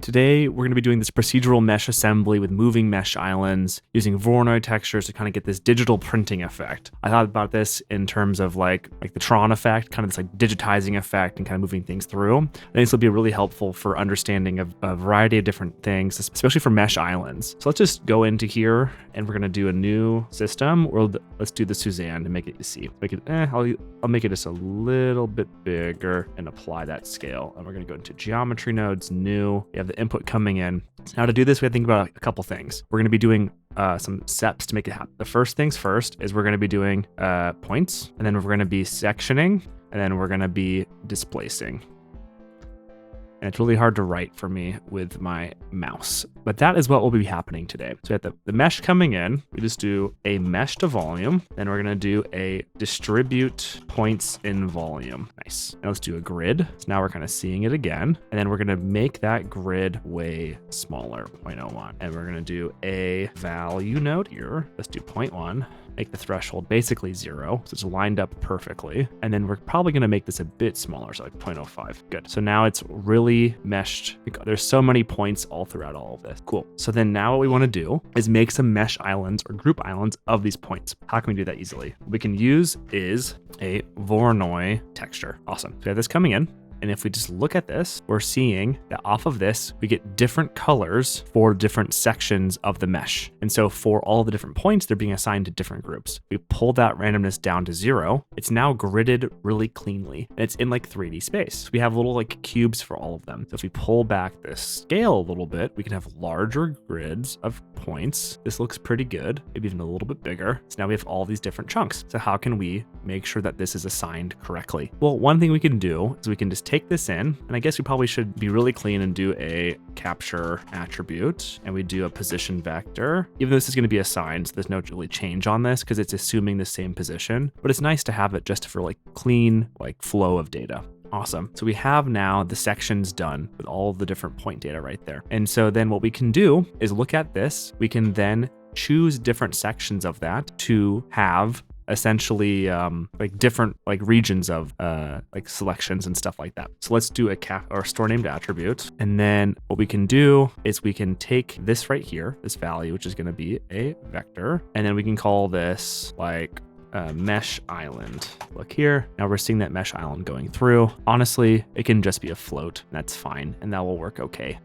Today, we're going to be doing this procedural mesh assembly with moving mesh islands using Voronoi textures to kind of get this digital printing effect. I thought about this in terms of like the Tron effect, kind of this like digitizing effect and kind of moving things through. I think this will be really helpful for understanding of a variety of different things, especially for mesh islands. So let's just go into here and we're going to do a new system. Let's do the Suzanne to make it easy. Make it, I'll make it just a little bit bigger and apply that scale. And we're going to go into geometry nodes, new. We have the input coming in. Now to do this, we have to think about a couple things. We're going to be doing some steps to make it happen. The first things first is we're going to be doing points, and then we're going to be sectioning, and then we're going to be displacing. And it's really hard to write for me with my mouse, but that is what will be happening today. So we have the mesh coming in. We just do a mesh to volume. Then we're going to do a distribute points in volume. Nice. Now let's do a grid. So now we're kind of seeing it again. And then we're going to make that grid way smaller, 0.01. And we're going to do a value node here. Let's do 0.1. Make the threshold basically 0, so it's lined up perfectly. And then we're probably going to make this a bit smaller, so like 0.05. Good. So now it's really meshed. There's so many points all throughout all of this. Cool. So then now what we want to do is make some mesh islands or group islands of these points. How can we do that easily? What we can use is a Voronoi texture. Awesome. So we have this coming in. And if we just look at this, we're seeing that off of this, we get different colors for different sections of the mesh. And so for all the different points, they're being assigned to different groups. We pull that randomness down to 0. It's now gridded really cleanly. And it's in like 3D space. We have little like cubes for all of them. So if we pull back this scale a little bit, we can have larger grids of points. This looks pretty good, maybe even a little bit bigger. So now we have all these different chunks. So how can we make sure that this is assigned correctly? Well, one thing we can do is we can just take this in, and I guess we probably should be really clean and do a capture attribute, and we do a position vector. Even though this is going to be assigned, so there's no really change on this because it's assuming the same position, but it's nice to have it just for like clean like flow of data. Awesome. So we have now the sections done with all the different point data right there. And so then what we can do is look at this. We can then choose different sections of that to have essentially like different like regions of like selections and stuff like that. So let's do a store named attribute. And then what we can do is we can take this right here, this value, which is going to be a vector. And then we can call this like mesh island. Look here. Now we're seeing that mesh island going through. Honestly, it can just be a float. That's fine. And that will work okay.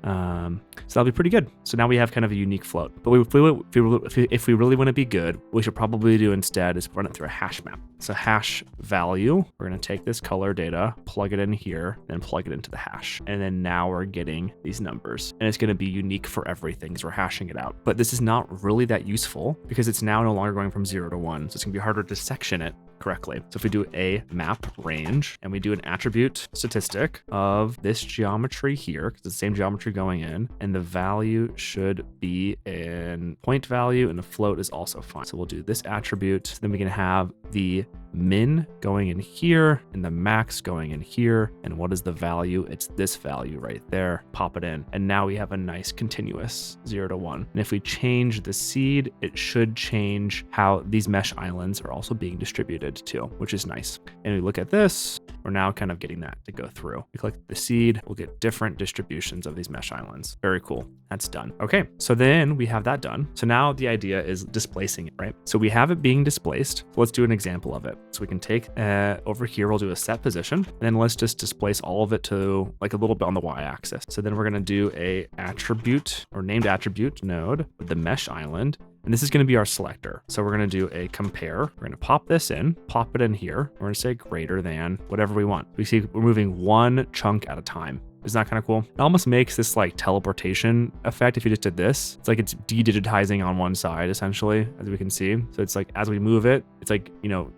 So that'll be pretty good. So now we have kind of a unique float. But if we really want to be good, what we should probably do instead is run it through a hash map. So hash value, we're going to take this color data, plug it in here, and plug it into the hash. And then now we're getting these numbers. And it's going to be unique for everything because we're hashing it out. But this is not really that useful because it's now no longer going from 0 to 1. So it's going to be harder to section it correctly. So if we do a map range and we do an attribute statistic of this geometry here, because it's the same geometry going in, and the value should be in point value and the float is also fine. So we'll do this attribute. Then we can have the min going in here and the max going in here. And what is the value? It's this value right there. Pop it in. And now we have a nice continuous 0 to 1. And if we change the seed, it should change how these mesh islands are also being distributed too, which is nice. And we look at this, we're now kind of getting that to go through. We click the seed, we'll get different distributions of these mesh islands. Very cool. That's done. Okay, so then we have that done. So now the idea is displacing it, right? So we have it being displaced. So let's do an example of it. So we can take over here, we'll do a set position, and then let's just displace all of it to like a little bit on the y-axis. So then we're going to do a attribute or named attribute node with the mesh island. And this is going to be our selector. So we're going to do a compare. We're going to pop this in, pop it in here. We're going to say greater than whatever we want. We see we're moving one chunk at a time. Isn't that kind of cool? It almost makes this like teleportation effect if you just did this. It's like it's de-digitizing on one side, essentially, as we can see. So it's like as we move it, it's like, you know,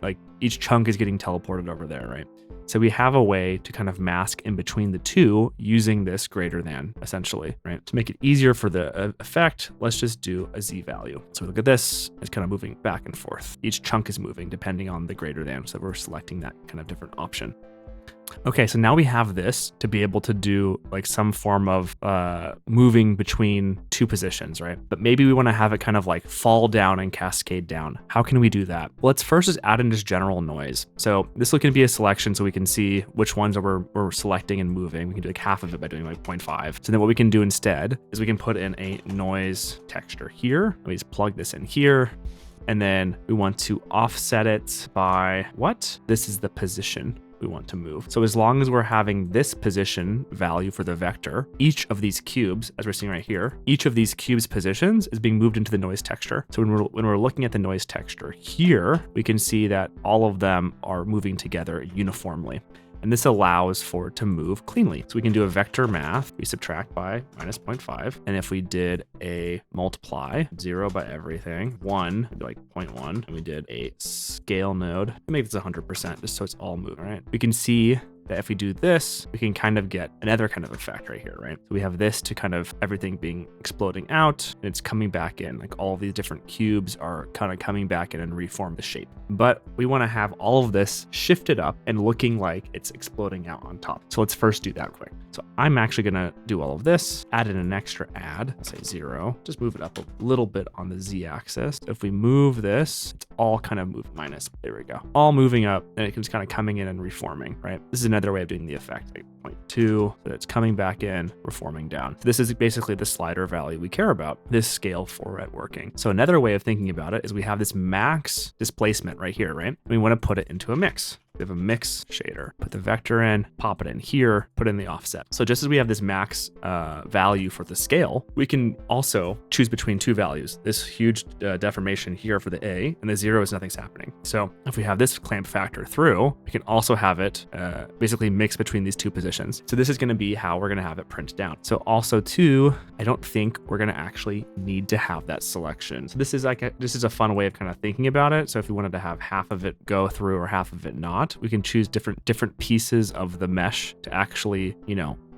like each chunk is getting teleported over there, right? So we have a way to kind of mask in between the two using this greater than, essentially, right? To make it easier for the effect, let's just do a z value. So we look at this, it's kind of moving back and forth. Each chunk is moving depending on the greater than, so we're selecting that kind of different option. Okay, so now we have this to be able to do like some form of moving between two positions, right? But maybe we want to have it kind of like fall down and cascade down. How can we do that? Well, let's first just add in just general noise. So this is going to be a selection so we can see which ones are we're selecting and moving. We can do like half of it by doing like 0.5. So then what we can do instead is we can put in a noise texture here. Let me just plug this in here. And then we want to offset it by what? This is the position we want to move. So as long as we're having this position value for the vector, each of these cubes, as we're seeing right here, each of these cubes positions is being moved into the noise texture. So when we're looking at the noise texture here, we can see that all of them are moving together uniformly. And this allows for it to move cleanly. So we can do a vector math. We subtract by minus 0.5. And if we did a multiply, 0 by everything, 1, like 0.1, and we did a scale node, maybe it's 100%, just so it's all moving, right? We can see that if we do this, we can kind of get another kind of effect right here, right? So we have this to kind of everything being exploding out and it's coming back in, like all of these different cubes are kind of coming back in and reform the shape. But we want to have all of this shifted up and looking like it's exploding out on top. So let's first do that quick. So I'm actually gonna do all of this, add in an extra add, say 0, just move it up a little bit on the Z axis. If we move this, it's all kind of moving minus, there we go. All moving up and it keeps kind of coming in and reforming, right? This is another way of doing the effect, like 0.2, so it's coming back in, reforming down. So this is basically the slider value we care about, this scale for it working. So another way of thinking about it is we have this max displacement right here, right? And we want to put it into a mix. We have a mix shader, put the vector in, pop it in here, put in the offset. So just as we have this max value for the scale, we can also choose between two values. This huge deformation here for the A and the 0 is nothing's happening. So if we have this clamp factor through, we can also have it basically mix between these two positions. So this is going to be how we're going to have it print down. So also too, I don't think we're going to actually need to have that selection. So this is a fun way of kind of thinking about it. So if we wanted to have half of it go through or half of it not, we can choose different pieces of the mesh to actually,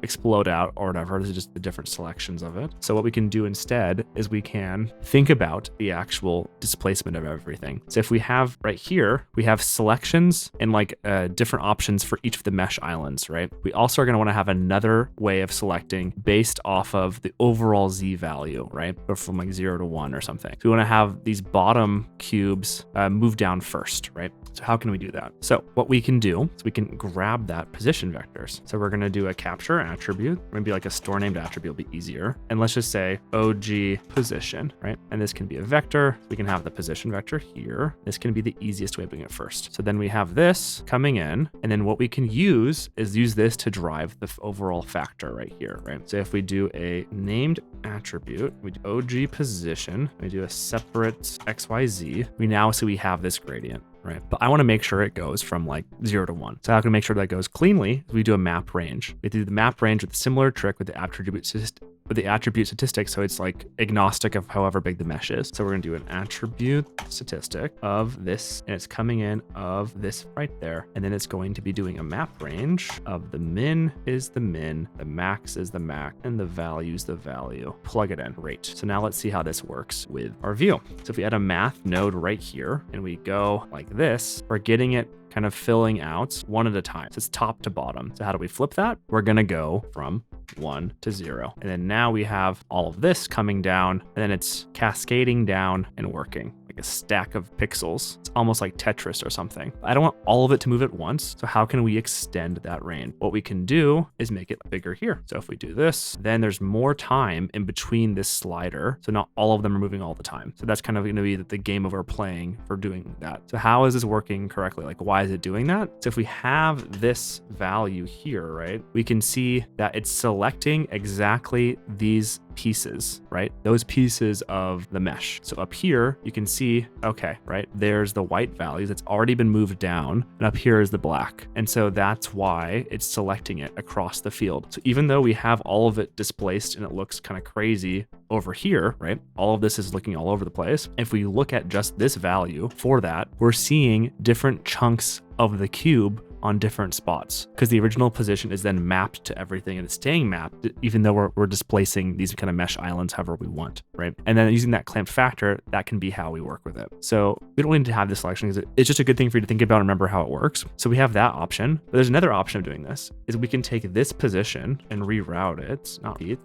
explode out or whatever. These are just the different selections of it. So what we can do instead is we can think about the actual displacement of everything. So if we have right here, we have selections and like different options for each of the mesh islands, right? We also are going to want to have another way of selecting based off of the overall Z value, right? Or from like 0 to 1 or something. So we want to have these bottom cubes move down first, right? So how can we do that? So what we can do is we can grab that position vectors. So we're going to do a capture attribute, maybe like a store named attribute will be easier. And let's just say OG position, right? And this can be a vector. We can have the position vector here. This can be the easiest way of doing it first. So then we have this coming in, and then what we can use is use this to drive the overall factor right here, right? So if we do a named attribute, we do OG position, we do a separate XYZ, we now see we have this gradient. Right. But I want to make sure it goes from like 0 to 1. So how can we make sure that goes cleanly? We do a map range. We do the map range with a similar trick with the attribute statistic. So it's like agnostic of however big the mesh is. So we're going to do an attribute statistic of this, and it's coming in of this right there. And then it's going to be doing a map range of the min is the min, the max is the max, and the value is the value. Plug it in. Great. So now let's see how this works with our view. So if we add a math node right here and we go like this, we're getting it kind of filling out one at a time. So it's top to bottom. So how do we flip that? We're going to go from 1 to 0. And then now we have all of this coming down, and then it's cascading down and working like a stack of pixels. It's almost like Tetris or something. I don't want all of it to move at once. So how can we extend that range? What we can do is make it bigger here. So if we do this, then there's more time in between this slider. So not all of them are moving all the time. So that's kind of going to be the game of our playing for doing that. So how is this working correctly? Like, why is it doing that? So if we have this value here, right, we can see that it's selecting exactly these pieces, right? Those pieces of the mesh. So up here, you can see, okay, right? There's the white values. It's already been moved down. And up here is the black. And so that's why it's selecting it across the field. So even though we have all of it displaced and it looks kind of crazy over here, right? All of this is looking all over the place. If we look at just this value for that, we're seeing different chunks of the cube on different spots because the original position is then mapped to everything and it's staying mapped, even though we're displacing these kind of mesh islands however we want, right? And then using that clamped factor, that can be how we work with it. So we don't need to have this selection because it's just a good thing for you to think about and remember how it works. So we have that option, but there's another option of doing this is we can take this position and reroute it,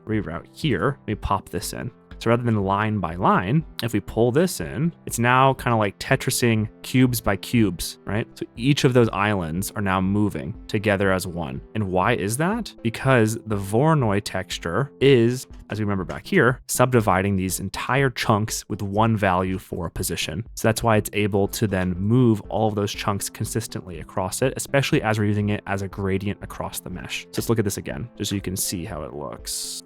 reroute here, we pop this in. So rather than line by line, if we pull this in, it's now kind of like Tetrising cubes by cubes, right? So each of those islands are now moving together as one. And why is that? Because the Voronoi texture is, as we remember back here, subdividing these entire chunks with one value for a position. So that's why it's able to then move all of those chunks consistently across it, especially as we're using it as a gradient across the mesh. So let's look at this again, just so you can see how it looks.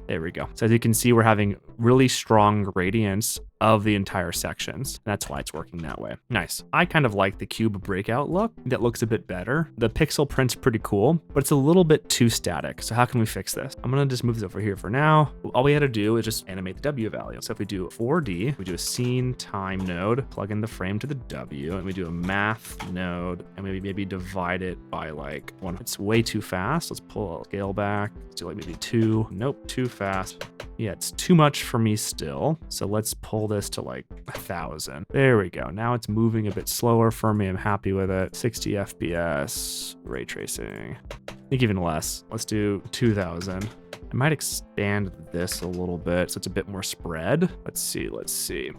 There we go. So as you can see, we're having really strong gradients of the entire sections. That's why it's working that way. Nice. I kind of like the cube breakout look. That looks a bit better. The pixel print's pretty cool, but it's a little bit too static. So how can we fix this? I'm gonna just move this over here for now. All we had to do is just animate the W value. So if we do 4D, we do a scene time node, plug in the frame to the W, and we do a math node, and maybe divide it by like 1. It's way too fast. Let's pull a scale back. Let's do like maybe 2. Nope, too fast. Yeah, it's too much for me still. So let's pull this to like 1,000. There we go. Now it's moving a bit slower for me. I'm happy with it. 60 FPS, ray tracing. I think even less. Let's do 2,000. I might expand this a little bit so it's a bit more spread. Let's see.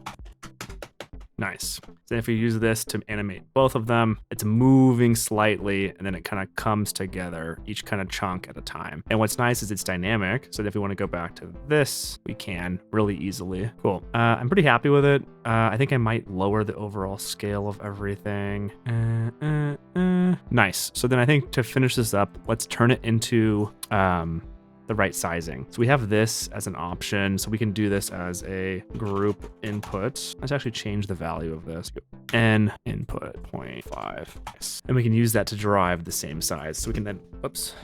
Nice. Then if we use this to animate both of them, it's moving slightly and then it kind of comes together, each kind of chunk at a time. And what's nice is it's dynamic. So that if we want to go back to this, we can really easily. Cool. I'm pretty happy with it. I think I might lower the overall scale of everything. Nice. So then I think to finish this up, let's turn it into the right sizing. So we have this as an option. So we can do this as a group input. Let's actually change the value of this. N input 0.5. Nice. And we can use that to derive the same size. So we can then, oops.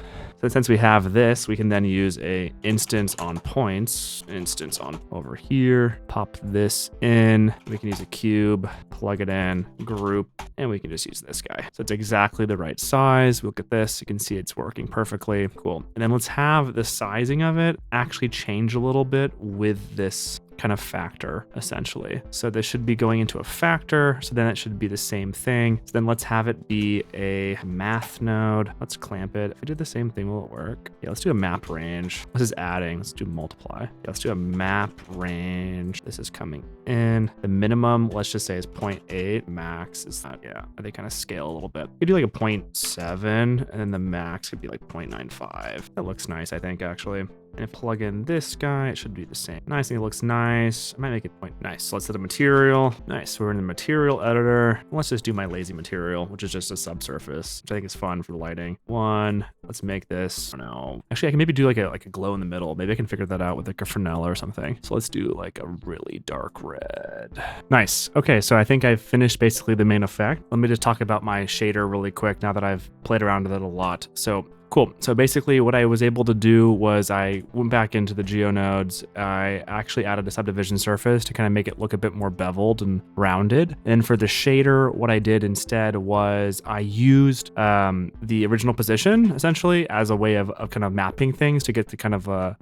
So since we have this, we can then use a instance on points, instance on over here, pop this in. We can use a cube, plug it in, group, and we can just use this guy. So it's exactly the right size. Look at this. You can see it's working perfectly. Cool. And then let's have the sizing of it actually change a little bit with this kind of factor, essentially. So this should be going into a factor. So then it should be the same thing. So then let's have it be a math node. Let's clamp it. If we do the same thing, will it work? Yeah, let's do a map range. This is adding. Let's do multiply. Yeah, let's do a map range. This is coming in. The minimum, let's just say, is 0.8. Max is not, yeah, they kind of scale a little bit. We do like a 0.7, and then the max could be like 0.95. That looks nice, I think, actually. And plug in this guy, it should be the same. Nice, and it looks nice. I might make it point nice. So let's set a material. Nice, so we're in the material editor. Let's just do my lazy material, which is just a subsurface, which I think is fun for the lighting. Let's make this, I don't know. Actually, I can maybe do like a glow in the middle. Maybe I can figure that out with like a Fresnel or something. So let's do like a really dark red. Nice. Okay, so I think I've finished basically the main effect. Let me just talk about my shader really quick now that I've played around with it a lot. So cool. So basically what I was able to do was I went back into the geonodes. I actually added a subdivision surface to kind of make it look a bit more beveled and rounded. And for the shader, what I did instead was I used the original position essentially as a way of kind of mapping things to get to kind of a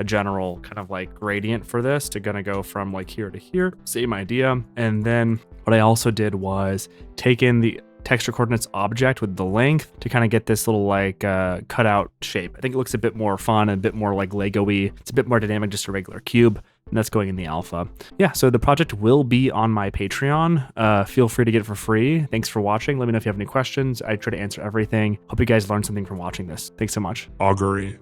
general kind of like gradient for this to gonna go from like here to here. Same idea. And then what I also did was take in the texture coordinates object with the length to kind of get this little like cutout shape. I think it looks a bit more fun and a bit more like Lego-y. It's a bit more dynamic, just a regular cube. And that's going in the alpha. Yeah, so the project will be on my Patreon. Feel free to get it for free. Thanks for watching. Let me know if you have any questions. I try to answer everything. Hope you guys learned something from watching this. Thanks so much. Augury.